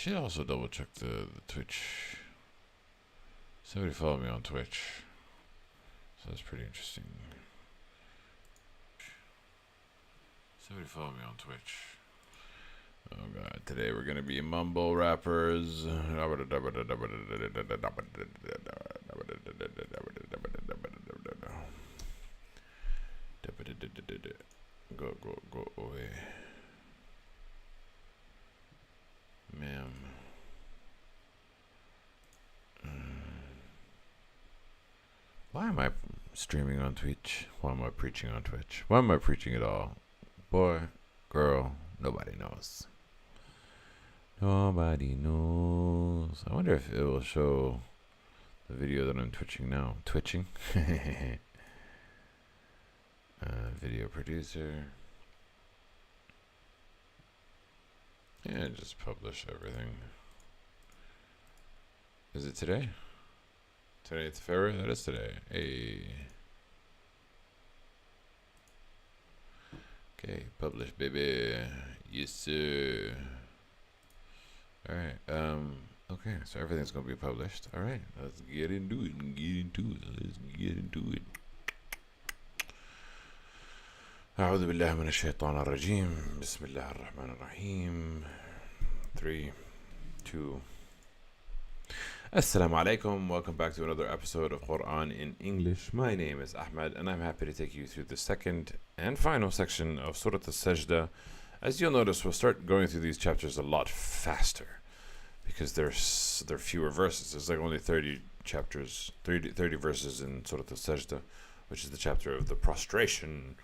should also double check the Twitch. Somebody follow me on Twitch. So that's pretty interesting. Somebody follow me on Twitch. Oh god, today we're gonna be mumble rappers. Go away. Ma'am. Why am I streaming on Twitch? Why am I preaching on Twitch? Why am I preaching at all? Boy, girl, nobody knows. Nobody knows. I wonder if it will show the video that I'm twitching now. Twitching? Video producer. Yeah, just publish everything. Is it today? Today it's February? That is today. Hey. Okay, publish, baby. Yes, sir. Alright, okay, so everything's gonna be published. Alright, let's get into it. Let's get into it. أعوذ بالله من الشيطان الرجيم. بسم الله الرحمن الرحيم. 3, 2. Assalamu alaikum. Welcome back to another episode of Quran in English. My name is Ahmed, and I'm happy to take you through the second and final section of Surah Al-Sajda. As you'll notice, we'll start going through these chapters a lot faster because there are fewer verses. There's like only 30 verses in Surah Al-Sajda, which is the chapter of the prostration.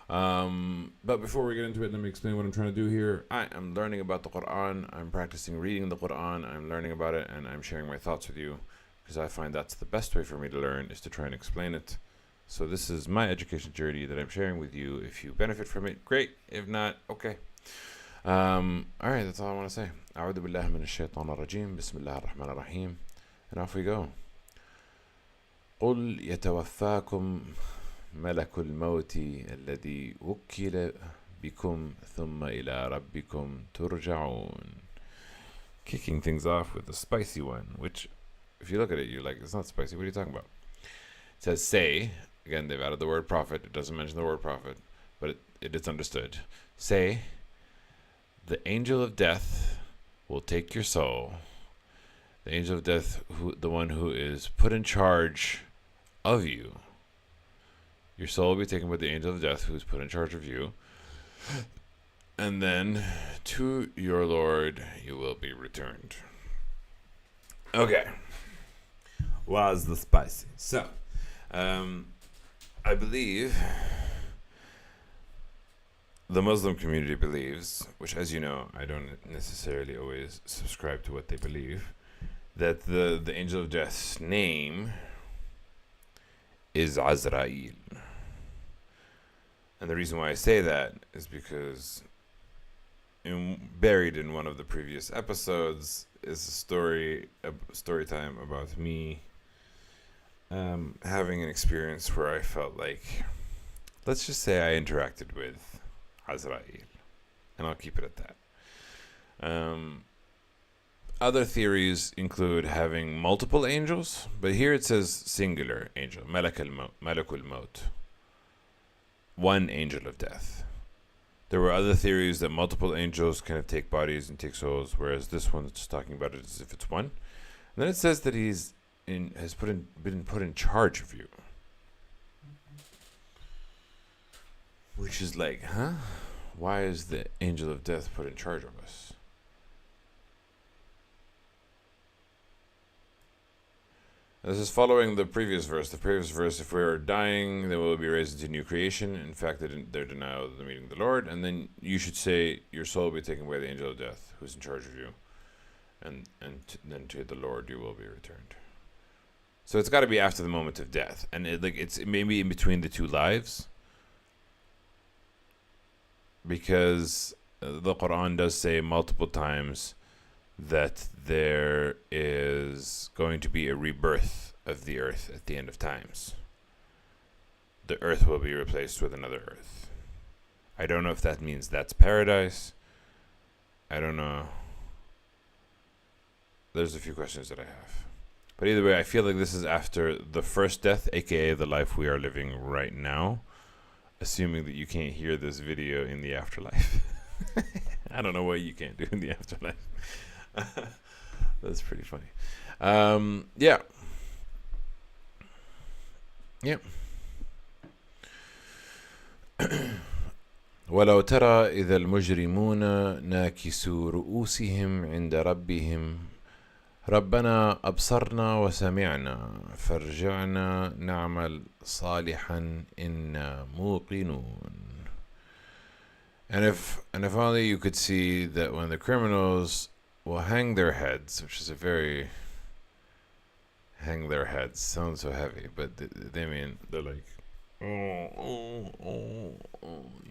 But before we get into it, let me explain what I'm trying to do here. I am learning about the Quran. I'm practicing reading the Quran. I'm learning about it, and I'm sharing my thoughts with you because I find that's the best way for me to learn, is to try and explain it. So this is my education journey that I'm sharing with you. If you benefit from it, great. If not, okay. Alright, that's all I want to say. أعوذ بالله من الشيطان الرجيم. بسم الله الرحمن الرحيم. And off we go. قل يتوفاكم ملك الموت الذي وكل بكم ثم إلى ربكم ترجعون. Kicking things off with a spicy one, which, if you look at it, you're like, it's not spicy. What are you talking about? It says, say, again, they've added the word prophet. It doesn't mention the word prophet, but it is understood. Say, the angel of death will take your soul. The angel of death, the one who is put in charge of you. Your soul will be taken by the angel of death who is put in charge of you. And then to your Lord you will be returned. Okay. Was the spicy? So, I believe the Muslim community believes, which, as you know, I don't necessarily always subscribe to what they believe, that the angel of death's name is Azrael. And the reason why I say that is because buried in one of the previous episodes is a story time about me having an experience where I felt like, let's just say I interacted with Azrael, and I'll keep it at that. Other theories include having multiple angels, but here it says singular angel, Malakul Maut, one angel of death. There were other theories that multiple angels kind of take bodies and take souls, whereas this one's talking about it as if it's one. And then it says that he's been put in charge of you, which is like, huh? Why is the angel of death put in charge of us? This is following the previous verse. The previous verse, if we are dying, then we will be raised into new creation. In fact, their denial of the meeting of the Lord. And then you should say, your soul will be taken by the angel of death, who's in charge of you. And then to the Lord you will be returned. So it's got to be after the moment of death. And it's maybe in between the two lives. Because the Quran does say multiple times that there is going to be a rebirth of the earth at the end of times. The earth will be replaced with another earth. I don't know if that means that's paradise. I don't know there's a few questions that I have. But either way, I feel like this is after the first death, aka the life we are living right now, assuming that you can't hear this video in the afterlife. I don't know what you can't do in the afterlife. That's pretty funny. Yeah. Yeah. ولو ترى إذا المجرمون ناكسوا رؤوسهم عند ربهم ربنا أبصرنا وسمعنا فارجعنا نعمل صالحا إنا موقنون. And if only you could see that when the criminals will hang their heads, which is a very hang their heads sounds so heavy, but they mean they're like you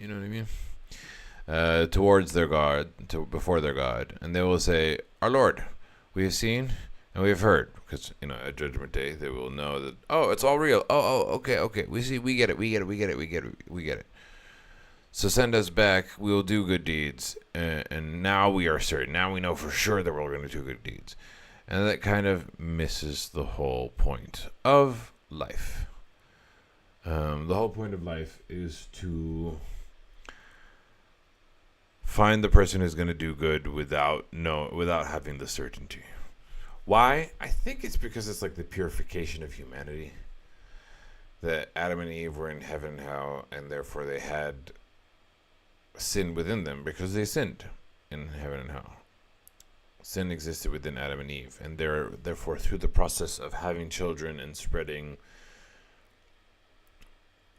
know what I mean? Towards their God, before their God, and they will say, "Our Lord, we have seen and we have heard," because at Judgment Day they will know that it's all real. Okay, we see, we get it. So send us back. We will do good deeds, and now we are certain. Now we know for sure that we're going to do good deeds, and that kind of misses the whole point of life. The whole point of life is to find the person who's going to do good without having the certainty. Why? I think it's because it's like the purification of humanity. That Adam and Eve were in heaven and hell, and therefore they had sin within them because they sinned in heaven and hell. Sin existed within Adam and Eve, and therefore through the process of having children and spreading,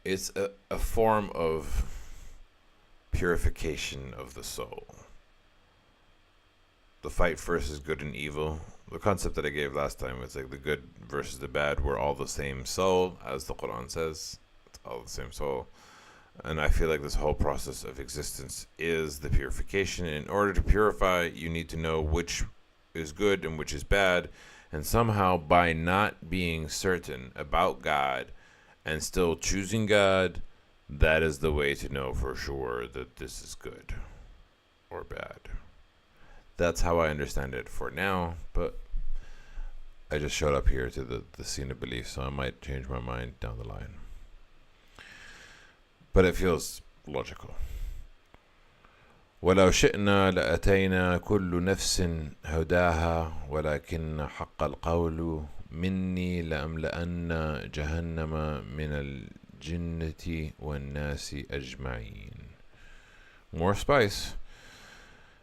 it's a form of purification of the soul. The fight versus good and evil. The concept that I gave last time was like the good versus the bad. We're all the same soul, as the Quran says. It's all the same soul. And I feel like this whole process of existence is the purification. And in order to purify, you need to know which is good and which is bad. And somehow, by not being certain about God and still choosing God, that is the way to know for sure that this is good or bad. That's how I understand it for now, but I just showed up here to the scene of belief, so I might change my mind down the line. But it feels logical. ولو شئنا لأتينا كل نفس هداها ولكن حق القول مني لأملأن جهنم من الجنة والناس أجمعين. More spice.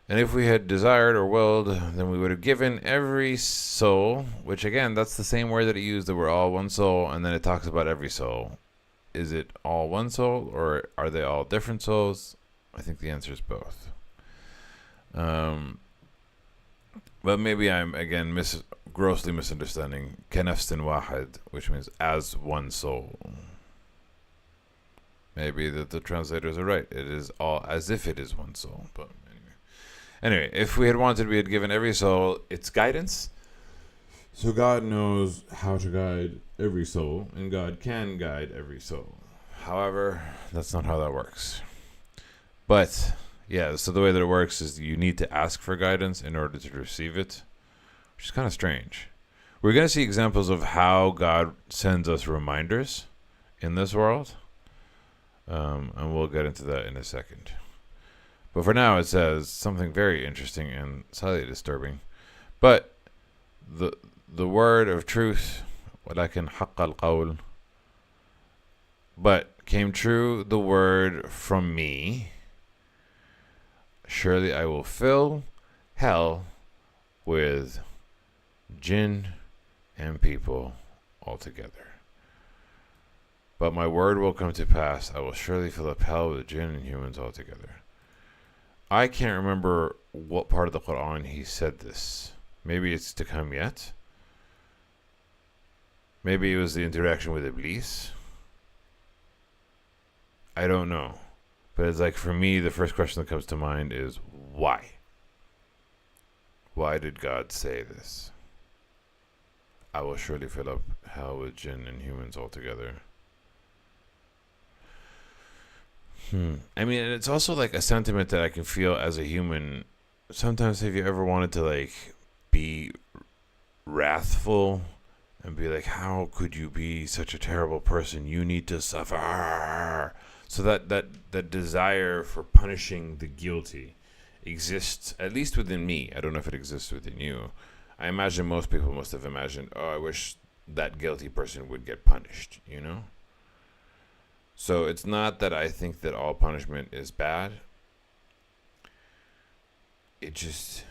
And if we had desired or willed, then we would have given every soul, which again, that's the same word that it used, that we're all one soul, and then it talks about every soul. Is it all one soul, or are they all different souls? I think the answer is both. But maybe I'm, again, grossly misunderstanding. كنفس واحد, which means as one soul. Maybe that the translators are right. It is all as if it is one soul. But anyway, if we had wanted, we had given every soul its guidance. So God knows how to guide every soul, and God can guide every soul. However, that's not how that works. But yeah, so the way that it works is you need to ask for guidance in order to receive it, which is kind of strange. We're going to see examples of how God sends us reminders in this world, and we'll get into that in a second. But for now, it says something very interesting and slightly disturbing. But the word of truth, ولكن حق القول, but came true the word from me. Surely I will fill hell with jinn and people altogether. But my word will come to pass. I will surely fill up hell with jinn and humans altogether. I can't remember what part of the Quran he said this. Maybe it's to come yet. Maybe it was the interaction with Iblis. I don't know. But it's like, for me, the first question that comes to mind is, why? Why did God say this? I will surely fill up hell with jinn and humans altogether. I mean, it's also like a sentiment that I can feel as a human. Sometimes, have you ever wanted to like be wrathful and be like, how could you be such a terrible person? You need to suffer. So that desire for punishing the guilty exists, at least within me. I don't know if it exists within you. I imagine most people must have imagined, oh, I wish that guilty person would get punished, you know? So it's not that I think that all punishment is bad. It just,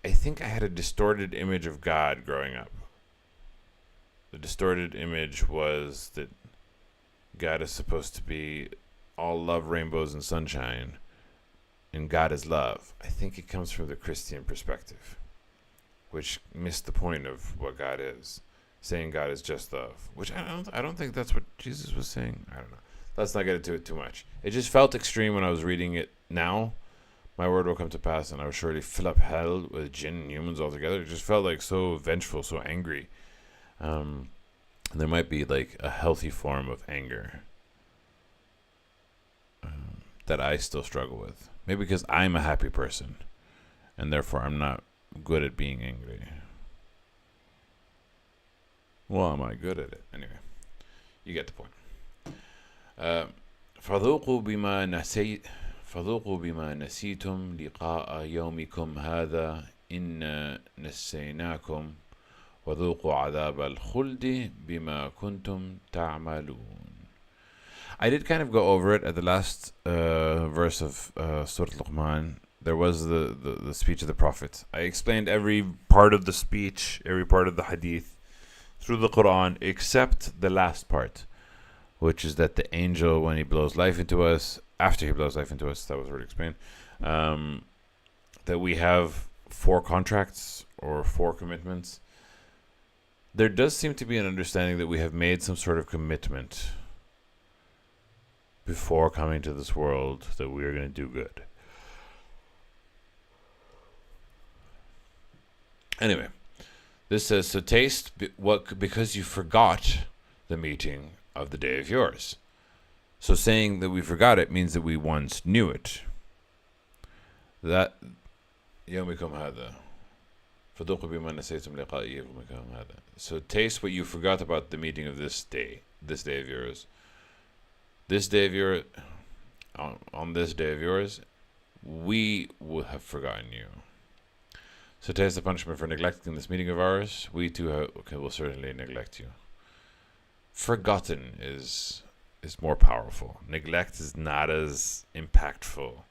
I think I had a distorted image of God growing up. The distorted image was that God is supposed to be all love, rainbows, and sunshine, and God is love. I think it comes from the Christian perspective, which missed the point of what God is, saying God is just love, which I don't think that's what Jesus was saying. I don't know. Let's not get into it too much. It just felt extreme when I was reading it now. My word will come to pass, and I will surely fill up hell with jinn and humans altogether. It just felt like so vengeful, so angry. There might be like a healthy form of anger that I still struggle with. Maybe because I'm a happy person, and therefore I'm not good at being angry. Well, am I good at it? Anyway, you get the point. فذوقوا بما نسيتم لقاء يومكم هذا إن نسيناكم وذوقوا عذاب الخلد بما كنتم تعملون. I did kind of go over it at the last verse of Surah Luqman. There was the speech of the Prophet. I explained every part of the speech, every part of the hadith through the Quran, except the last part, which is that the angel, when he blows life into us, after he blows life into us, that was already explained, that we have 4 contracts or 4 commitments. There does seem to be an understanding that we have made some sort of commitment before coming to this world that we are going to do good. Anyway, this says, so taste what because you forgot the meeting of the day of yours. So saying that we forgot it means that we once knew it. That يومكم هذا فذوقوا بما نسيتم لقاء يومكم هذا. So taste what you forgot about the meeting of this day of yours. This day of yours, on this day of yours, we will have forgotten you. So taste the punishment for neglecting this meeting of ours. We too will certainly neglect you. Forgotten is more powerful. Neglect is not as impactful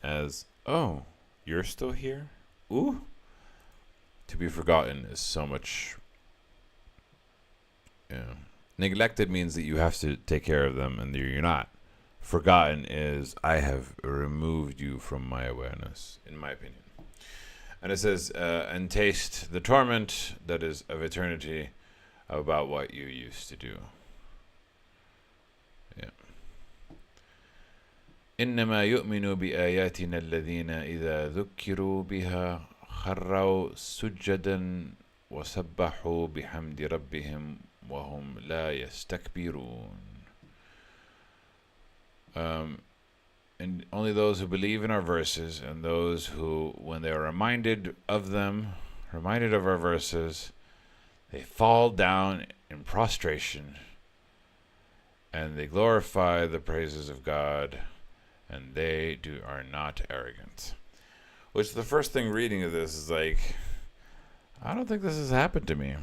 as, oh, you're still here? Ooh. To be forgotten is so much. Yeah. Neglected means that you have to take care of them and you're not. Forgotten is, I have removed you from my awareness, in my opinion. And it says, and taste the torment that is of eternity about what you used to do. Yeah. إنما يؤمن بآياتنا الذين إذا ذكروا بها خروا سجدا وسبحوا بحمد ربهم وهم لا يستكبرون. And only those who believe in our verses and those who, when they are reminded of our verses, they fall down in prostration and they glorify the praises of God, and they are not arrogant. Which the first thing reading of this is like, I don't think this has happened to me.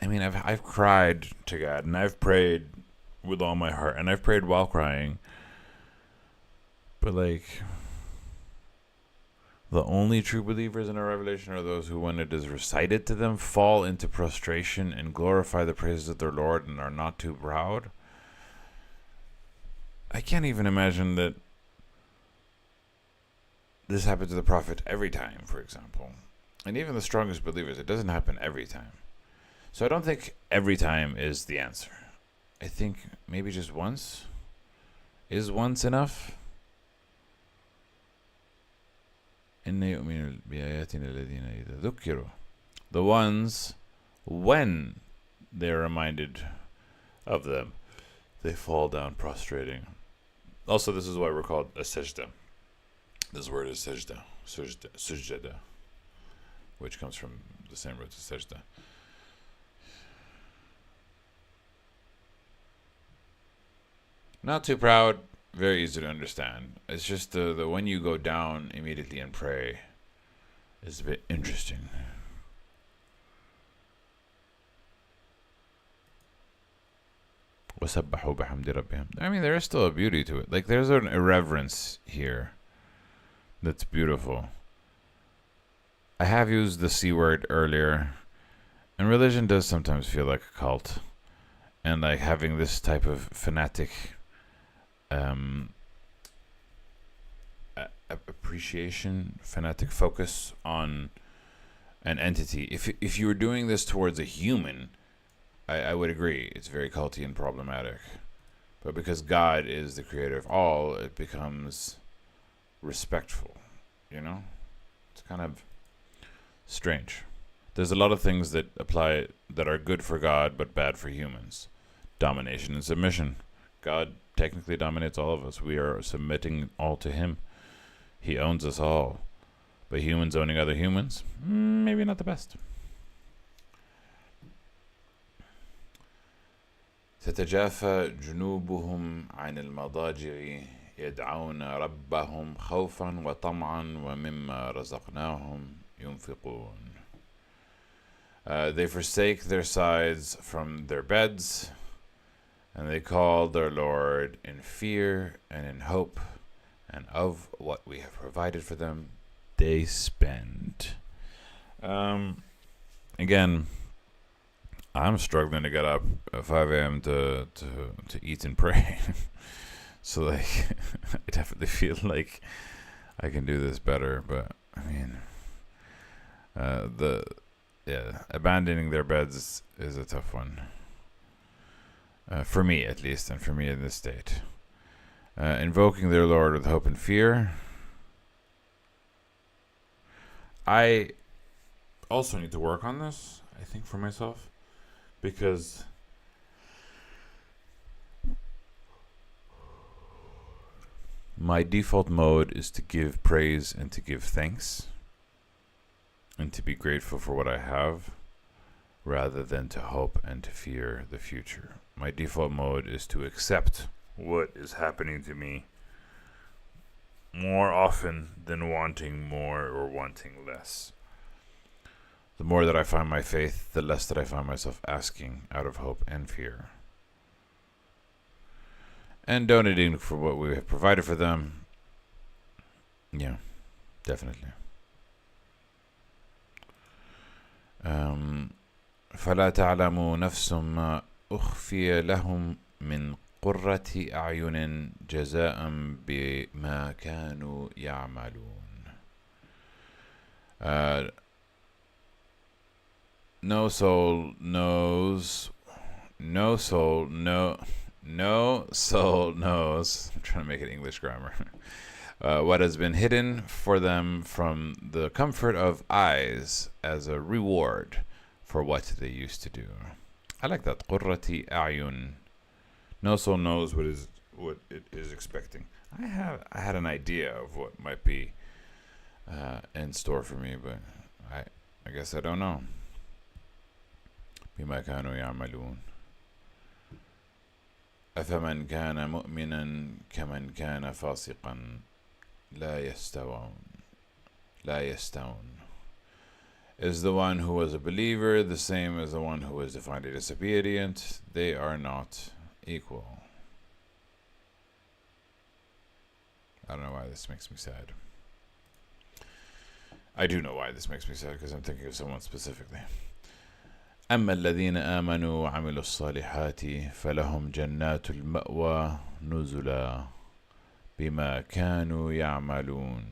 I mean, I've cried to God, and I've prayed with all my heart, and I've prayed while crying. But like, the only true believers in our revelation are those who, when it is recited to them, fall into prostration and glorify the praises of their Lord and are not too proud. I can't even imagine that this happened to the Prophet every time, for example. And even the strongest believers, it doesn't happen every time. So I don't think every time is the answer. I think maybe just once. Is once enough? The ones, when they're reminded of them, they fall down prostrating. Also, this is why we're called a sajda. This word is sajda. Sujada. which comes from the same root as sajda. Not too proud, very easy to understand. It's just the when you go down immediately and pray is a bit interesting. وَسَبَّحُوا بِحَمْدِ رَبِّهِمْ. I mean, there is still a beauty to it. Like, there's an irreverence here that's beautiful. I have used the C word earlier, and religion does sometimes feel like a cult. And like having this type of fanatic appreciation, fanatic focus on an entity. If you were doing this towards a human, I would agree it's very culty and problematic. But because God is the creator of all, it becomes respectful, you know? It's kind of strange. There's a lot of things that apply that are good for God but bad for humans. Domination and submission. God technically dominates all of us. We are submitting all to him. He owns us all. But humans owning other humans, maybe not the best. تتجافى جنوبهم عن المضاجع يدعون ربهم خوفا وطمعا ومما رزقناهم ينفقون. They forsake their sides from their beds, and they call their Lord in fear and in hope, and of what we have provided for them, they spend. Again, I'm struggling to get up at 5 a.m. to eat and pray. So, like, I definitely feel like I can do this better. But, I mean, abandoning their beds is a tough one. For me, at least, and for me in this state. Invoking their Lord with hope and fear. I also need to work on this, I think, for myself. Because my default mode is to give praise and to give thanks and to be grateful for what I have rather than to hope and to fear the future. My default mode is to accept what is happening to me more often than wanting more or wanting less. The more that I find my faith, the less that I find myself asking out of hope and fear. And donating for what we have provided for them. Yeah, definitely. فلا تعلم نفس ما أخفي لهم من قرة أعين جزاء بما كانوا يعملون. No soul knows. I'm trying to make it English grammar. What has been hidden for them from the comfort of eyes as a reward for what they used to do. I like that. قرة أعين. No soul knows what it is expecting. I had an idea of what might be in store for me, but I guess I don't know. بما كانوا يعملون أفمن كان مؤمنا كمن كان فاسقا لا يستوون. Is the one who was a believer the same as the one who was defined as disobedient? They are not equal. I don't know why this makes me sad. I do know why this makes me sad, because I'm thinking of someone specifically. أما الذين آمنوا وعملوا الصالحات فلهم جنات المأوى نزلا بما كانوا يعملون.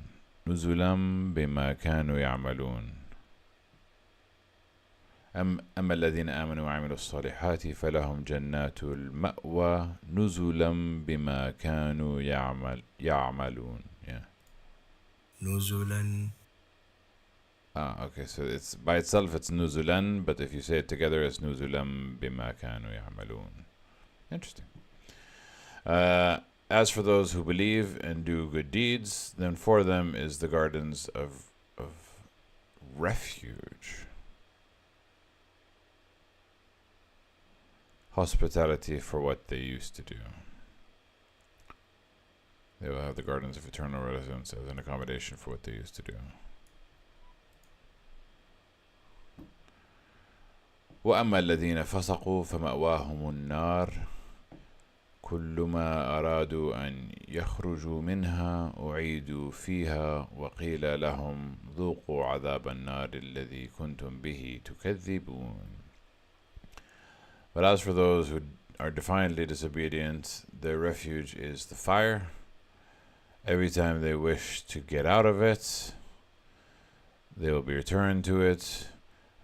نزلا بما كانوا يعملون. أما الذين آمنوا وعملوا الصالحات فلهم جنات المأوى نزلا بما كانوا يعملون. Yeah. نزلا. Okay, so it's by itself it's nuzulan, but if you say it together it's nuzulam bima kanu ya'malun. Interesting. As for those who believe and do good deeds, then for them is the gardens of refuge. Hospitality for what they used to do. They will have the gardens of eternal residence as an accommodation for what they used to do. وأما الذين فسقوا فمأواهم النار كلما أرادوا أن يخرجوا منها أعيدوا فيها وقيل لهم ذوقوا عذاب النار الذي كنتم به تكذبون. But as for those who are defiantly disobedient, their refuge is the fire. Every time they wish to get out of it, they will be returned to it,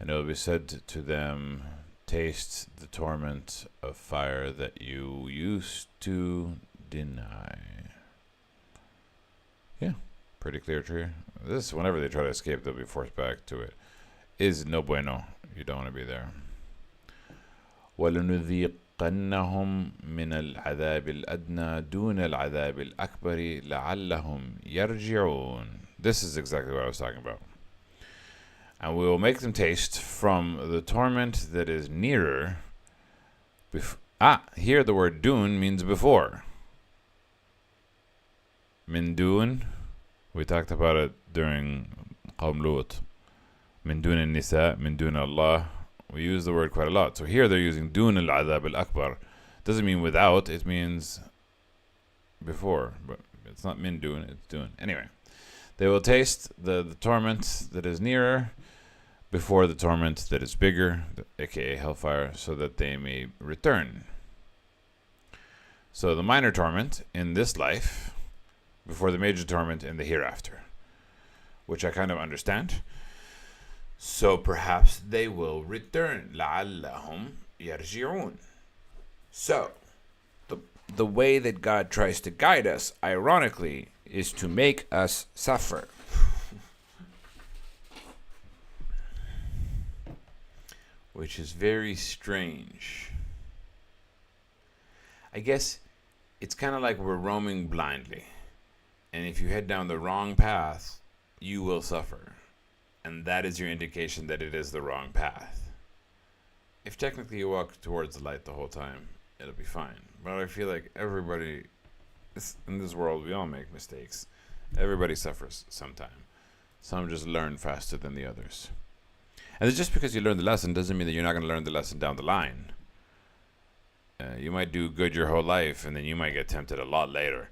and it will be said to them, taste the torment of fire that you used to deny. Yeah, pretty clear tree. This, whenever they try to escape, they'll be forced back to it. Is no bueno. You don't want to be there. وَلَنُذِيقَنَّهُمْ مِنَ الْعَذَابِ الْأَدْنَى دُونَ الْعَذَابِ الْأَكْبَرِ لَعَلَّهُمْ يَرْجِعُونَ. This is exactly what I was talking about. And we will make them taste from the torment that is nearer. Here the word dun means before. Min dun, we talked about it during Qawm Lut. Min dun al-nisa, min dun Allah. We use the word quite a lot. So here they're using dun al-adhab al-akbar. Doesn't mean without, it means before. But it's not min dun, it's dun. Anyway, they will taste the torment that is nearer before the torment that is bigger, aka hellfire, so that they may return. So the minor torment in this life before the major torment in the hereafter, which I kind of understand. So perhaps they will return. لَعَلَّهُمْ يَرْجِعُونَ. So the way that God tries to guide us, ironically, is to make us suffer. Which is very strange. I guess it's kind of like we're roaming blindly. And if you head down the wrong path, you will suffer. And that is your indication that it is the wrong path. If technically you walk towards the light the whole time, it'll be fine. But I feel like everybody, in this world, we all make mistakes. Everybody suffers sometime. Some just learn faster than the others. And just because you learn the lesson doesn't mean that you're not going to learn the lesson down the line. You might do good your whole life, and then you might get tempted a lot later.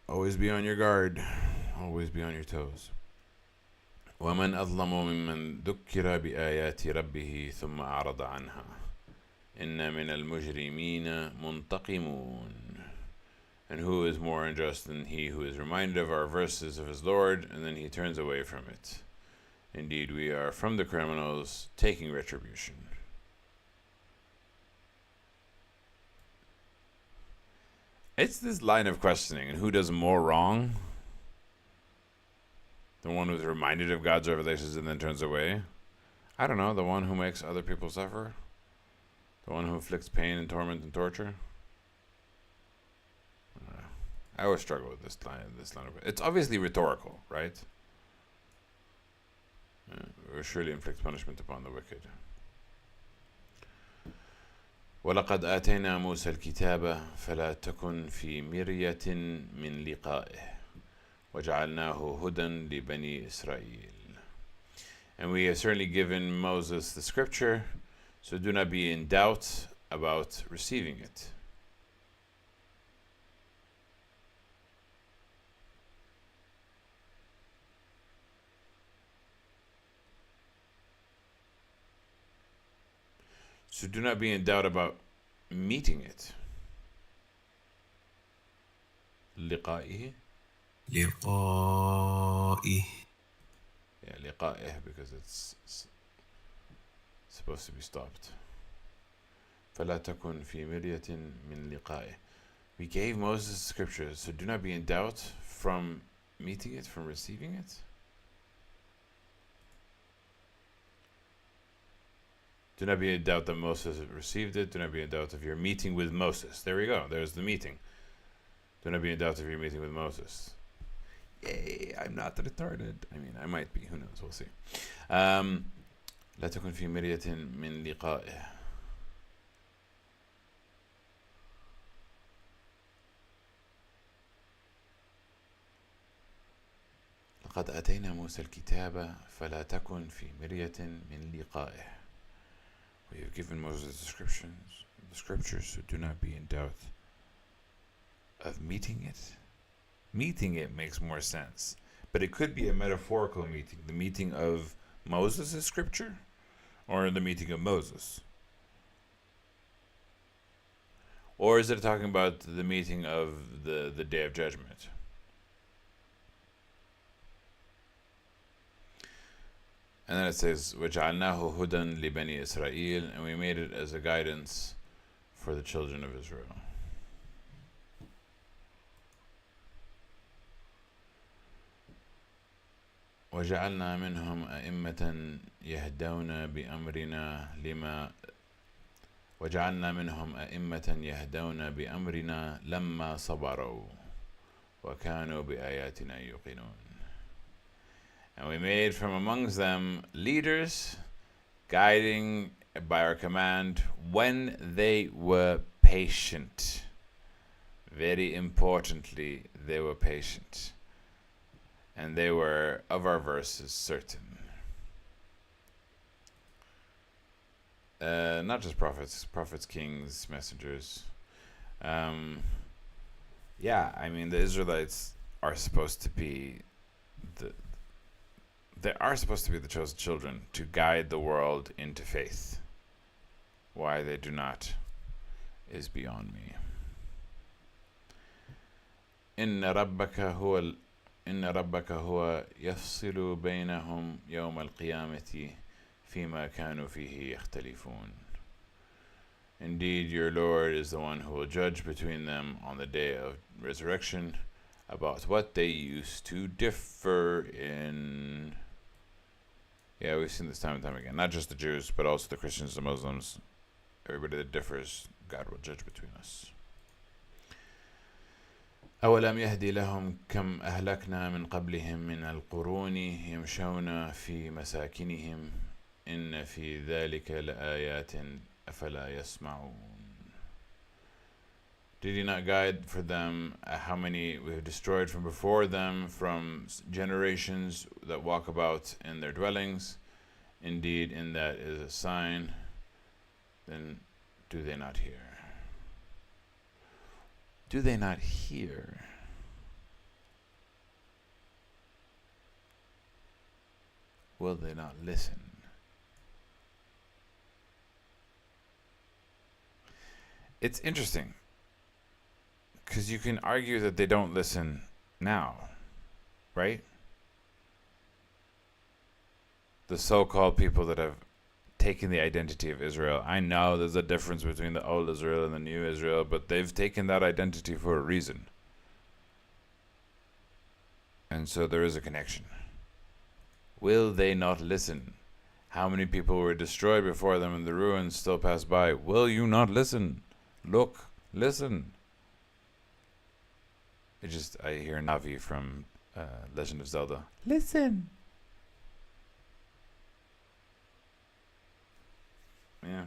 Always be on your guard. Always be on your toes. وَمَنْ أَظْلَمُ مِمَّنْ ذُكِّرَ بِآيَاتِ رَبِّهِ ثُمَّ أَعْرَضَ عَنْهَا إِنَّ مِنَ الْمُجْرِمِينَ مُنْتَقِمُونَ. And who is more unjust than he who is reminded of our verses of his Lord, and then he turns away from it? Indeed, we are from the criminals taking retribution. It's this line of questioning, and who does more wrong? The one who's reminded of God's revelations and then turns away? I don't know, the one who makes other people suffer? The one who inflicts pain and torment and torture? I always struggle with this line of it's obviously rhetorical, right? Will surely inflict punishment upon the wicked. وَلَقَدْ آتَيْنَا مُوسَى الْكِتَابَ فَلَا تَكُنْ فِي مِرْيَةٍ مِّن لِقَائِهِ وَجَعَلْنَاهُ هُدًى لِبَنِي إِسْرَائِيلَ. And we have certainly given Moses the scripture, so do not be in doubt about receiving it. So do not be in doubt about meeting it. لقائه. لقائه. Yeah, لقائه, because it's supposed to be stopped. فلا تكن في مرية من لقائه. We gave Moses the scriptures, so do not be in doubt from meeting it, from receiving it. Do not be in doubt that Moses received it. Do not be in doubt of your meeting with Moses. There we go. There's the meeting. Do not be in doubt of your meeting with Moses. Yay, I'm not retarded. I mean, I might be. Who knows? We'll see. لا تكن في مرية من لقائه. لقد أتينا موسى الكتاب فلا تكن في مرية من لقائه. We have given Moses the scriptures, so do not be in doubt of meeting it. Meeting it makes more sense, but it could be a metaphorical meeting, the meeting of Moses' scripture, or the meeting of Moses. Or is it talking about the meeting of the Day of Judgment? And then it says, وَجَعَلْنَاهُ هُدًى لِبَنِي إِسْرَائِيلَ, and we made it as a guidance for the children of Israel. وَجَعَلْنَا مِنْهُمْ أَئِمَّةً يَهْدَوْنَ بِأَمْرِنَا لَمَّا صَبَرُوا وَكَانُوا بِآيَاتِنَا يُوقِنُونَ. And we made from amongst them leaders, guiding by our command when they were patient. Very importantly, they were patient. And they were, of our verses, certain. Not just prophets, kings, messengers. Yeah, I mean, the Israelites are supposed to be they are supposed to be the chosen children to guide the world into faith. Why they do not is beyond me. إن ربك هو يفصل بينهم يوم القيامة فيما كانوا فيه يختلفون. Indeed, your Lord is the one who will judge between them on the day of resurrection about what they used to differ in. Yeah, we've seen this time and time again. Not just the Jews, but also the Christians, the Muslims. Everybody that differs, God will judge between us. أولم يهدي لهم كم أهلكنا من قبلهم من القرون يمشون في مساكنهم إن في ذلك لآيات أفلا يسمعون. Did he not guide for them how many we have destroyed from before them, from generations that walk about in their dwellings? Indeed, in that is a sign. Then do they not hear? Do they not hear? Will they not listen? It's interesting, because you can argue that they don't listen now, right? The so-called people that have taken the identity of Israel. I know there's a difference between the old Israel and the new Israel, but they've taken that identity for a reason. And so there is a connection. Will they not listen? How many people were destroyed before them and the ruins still pass by? Will you not listen? Look, listen. I hear Navi from Legend of Zelda. Listen. Yeah.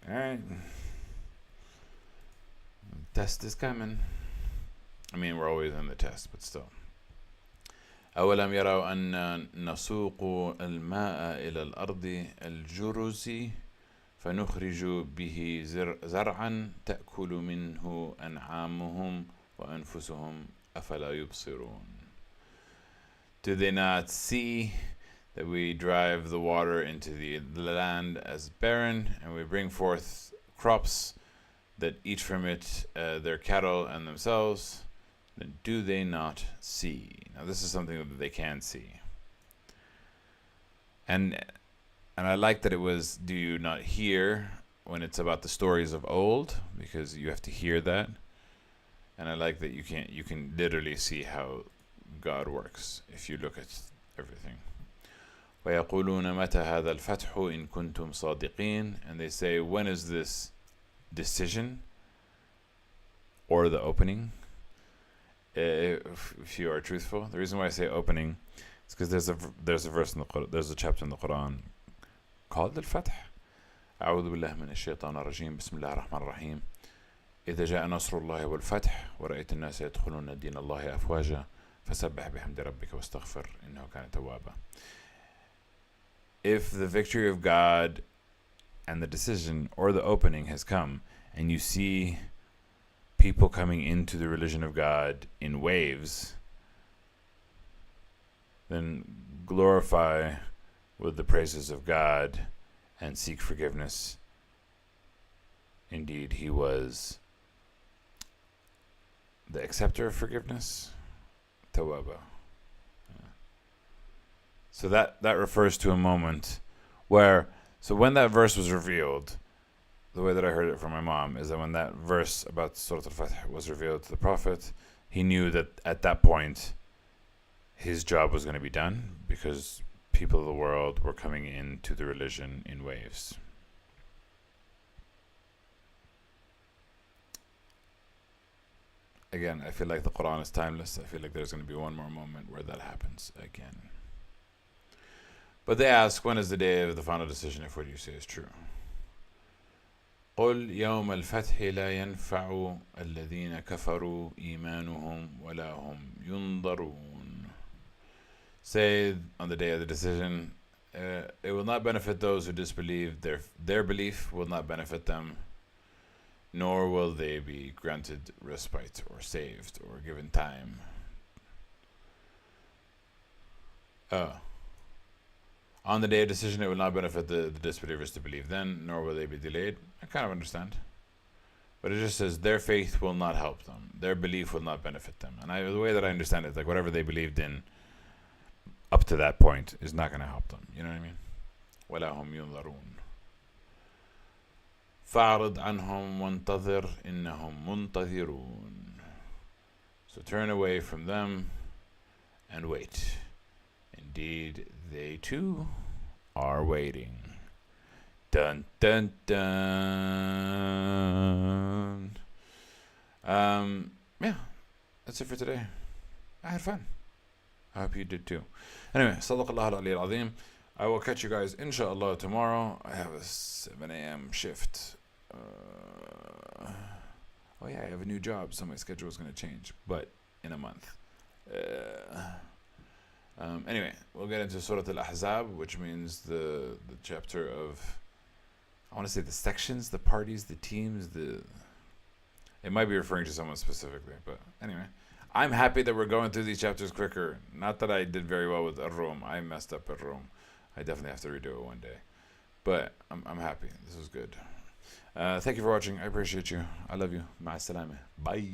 Alright. Test is coming. I mean, we're always in the test, but still. أولم يروا أن نسوق الماء إلى الأرض الجرز فنخرج به زرعا تأكل منه أنعامهم وأنفسهم أفلا يبصرون. Do they not see that we drive the water into the land as barren, and we bring forth crops that eat from it their cattle and themselves? Then do they not see? Now this is something that they can see. And I like that it was, do you not hear, when it's about the stories of old, because you have to hear that. And I like that you can literally see how God works if you look at everything. وَيَقُولُونَ مَتَى هَذَا الْفَتْحُ إِن كُنْتُمْ صَادِقِينَ. And they say, when is this decision or the opening? if you are truthful. The reason why I say opening is because there's a verse in the Quran, there's a chapter in the Quran called Al-Fath. أعوذ بالله من الشيطان الرجيم بسم الله الرحمن الرحيم إذا جاء نصر الله والفتح ورأيت الناس يدخلون دين الله أفواجا فسبح بحمد ربك واستغفر إنه كان توابا. If the victory of God and the decision or the opening has come, and you see people coming into the religion of God in waves, then glorify with the praises of God and seek forgiveness. Indeed, He was the acceptor of forgiveness, Tawaba. So that refers to a moment where, so when that verse was revealed, the way that I heard it from my mom is that when that verse about Surah Al-Fath was revealed to the Prophet, he knew that at that point his job was going to be done because people of the world were coming into the religion in waves. Again, I feel like the Quran is timeless. I feel like there's going to be one more moment where that happens again. But they ask, when is the day of the final decision if what you say is true? قل يوم الفتح لا ينفع الذين كفروا إيمانهم ولا هم ينظرون. Say on the day of the decision, it will not benefit those who disbelieve. Their belief will not benefit them, nor will they be granted respite or saved or given time. On the day of decision, it will not benefit the disbelievers to believe then, nor will they be delayed. I kind of understand. But it just says their faith will not help them. Their belief will not benefit them. And the way that I understand it, like whatever they believed in up to that point is not going to help them. You know what I mean? وَلَا هُمْ يُنظَرُونَ فَأَعْرِضْ عَنْهُمْ وَانْتَظِرْ إِنَّهُمْ مُنْتَظِرُونَ. So turn away from them and wait. Indeed, they too are waiting. Dun dun dun. Yeah, that's it for today. I had fun. I hope you did too. Anyway, Sadaq Allah al-Ali al-Azim. I will catch you guys inshallah tomorrow. I have a 7 a.m. shift. Oh yeah, I have a new job, so my schedule is going to change, but in a month. Anyway, we'll get into Surah Al-Ahzab, which means the chapter of, I want to say the sections, the parties, the teams, it might be referring to someone specifically, but anyway. I'm happy that we're going through these chapters quicker. Not that I did very well with Ar-Rum. I messed up Ar-Rum. I definitely have to redo it one day. But I'm happy. This was good. Thank you for watching. I appreciate you. I love you. Ma'as salama. Bye.